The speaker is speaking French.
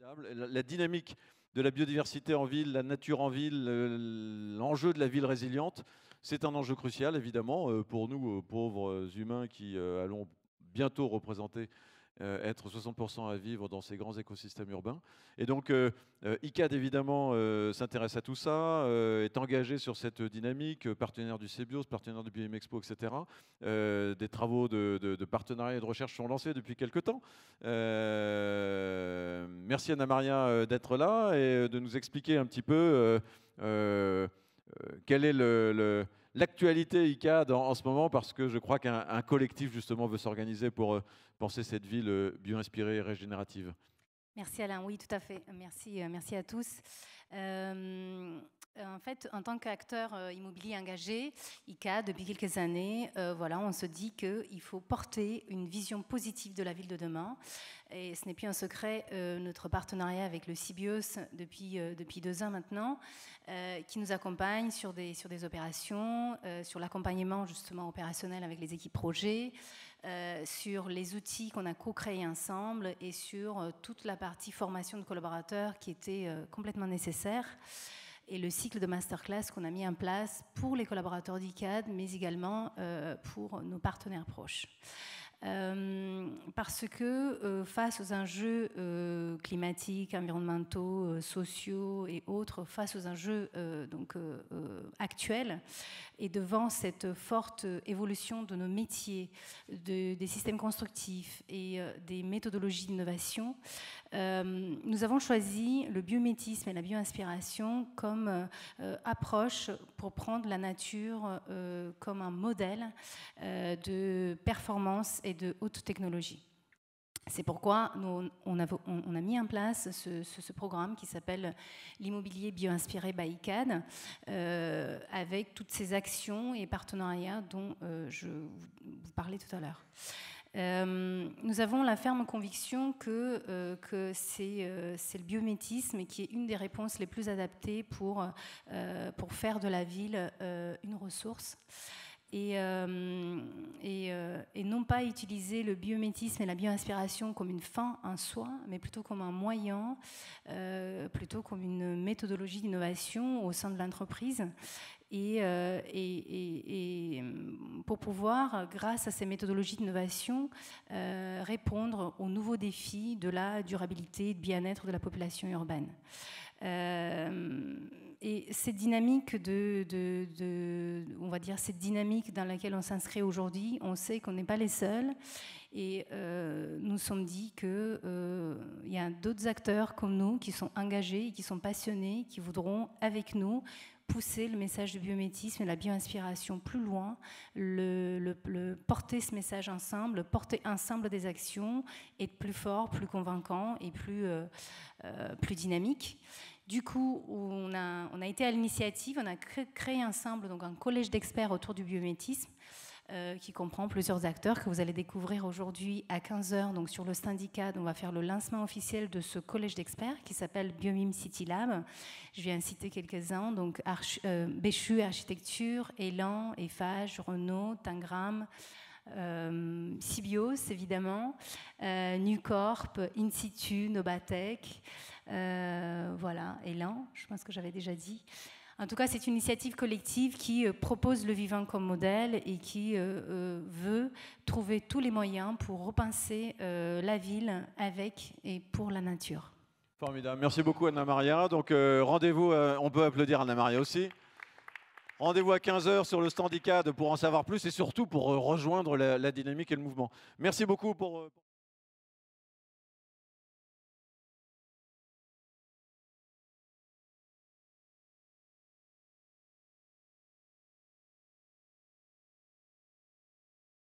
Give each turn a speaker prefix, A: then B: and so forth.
A: La dynamique de la biodiversité en ville, la nature en ville, l'enjeu de la ville résiliente, c'est un enjeu crucial, évidemment, pour nous, pauvres humains qui allons bientôt représenter être 60% à vivre dans ces grands écosystèmes urbains. Et donc, ICAD, évidemment, s'intéresse à tout ça, est engagé sur cette dynamique, partenaire du CBIOS, partenaire du BioMexpo, etc. Des travaux de partenariat et de recherche sont lancés depuis quelques temps. Merci Anna-Maria d'être là et de nous expliquer un petit peu quelle est l'actualité ICAD en ce moment, parce que je crois qu'un collectif justement veut s'organiser pour penser cette ville bio-inspirée et régénérative.
B: Merci Alain, oui tout à fait, merci à tous. En fait, en tant qu'acteur immobilier engagé, ICAD, depuis quelques années, voilà, on se dit qu'il faut porter une vision positive de la ville de demain. Et ce n'est plus un secret, notre partenariat avec le CBIOS depuis 2 ans maintenant, qui nous accompagne sur des opérations, sur l'accompagnement justement opérationnel avec les équipes projets, sur les outils qu'on a co-créés ensemble et sur toute la partie formation de collaborateurs qui était complètement nécessaire, et le cycle de masterclass qu'on a mis en place pour les collaborateurs d'ICAD, mais également pour nos partenaires proches. Parce que face aux enjeux climatiques, environnementaux, sociaux et autres, face aux enjeux actuels, et devant cette forte évolution de nos métiers, des systèmes constructifs et des méthodologies d'innovation, nous avons choisi le biométisme et la bio-inspiration comme approche pour prendre la nature comme un modèle de performance et de haute technologie. C'est pourquoi on a mis en place ce programme qui s'appelle l'immobilier bio-inspiré by ICAD, avec toutes ces actions et partenariats dont je vous parlais tout à l'heure. Nous avons la ferme conviction que c'est le biométisme qui est une des réponses les plus adaptées pour faire de la ville une ressource. Et non pas utiliser le biométisme et la bio-inspiration comme une fin en soi, mais plutôt comme un moyen, plutôt comme une méthodologie d'innovation au sein de l'entreprise. Et pour pouvoir, grâce à ces méthodologies d'innovation, répondre aux nouveaux défis de la durabilité et du bien-être de la population urbaine. Et cette dynamique on va dire cette dynamique dans laquelle on s'inscrit aujourd'hui, on sait qu'on n'est pas les seuls, et nous nous sommes dit qu'il y a d'autres acteurs comme nous qui sont engagés, qui sont passionnés, qui voudront avec nous pousser le message du biométisme et la bio-inspiration plus loin, porter ce message ensemble, porter ensemble des actions, être plus fort, plus convaincant et plus dynamique. Du coup, on a été à l'initiative, on a créé ensemble donc un collège d'experts autour du biométisme, qui comprend plusieurs acteurs que vous allez découvrir aujourd'hui à 15h. Donc sur le stand ICAD, on va faire le lancement officiel de ce collège d'experts qui s'appelle Biomim City Lab. Je viens citer quelques-uns, donc Béchu Architecture, Elan, Eiffage, Renault, Tangram, CBIOS évidemment, Nucorp, Insitu, Nobatech, voilà, Elan, je pense que j'avais déjà dit. En tout cas, c'est une initiative collective qui propose le vivant comme modèle et qui veut trouver tous les moyens pour repenser la ville avec et pour la nature.
A: Formidable. Merci beaucoup Anna-Maria. Donc rendez-vous, on peut applaudir Anna-Maria aussi. Rendez-vous à 15h sur le stand ICAD pour en savoir plus et surtout pour rejoindre la dynamique et le mouvement. Merci beaucoup pour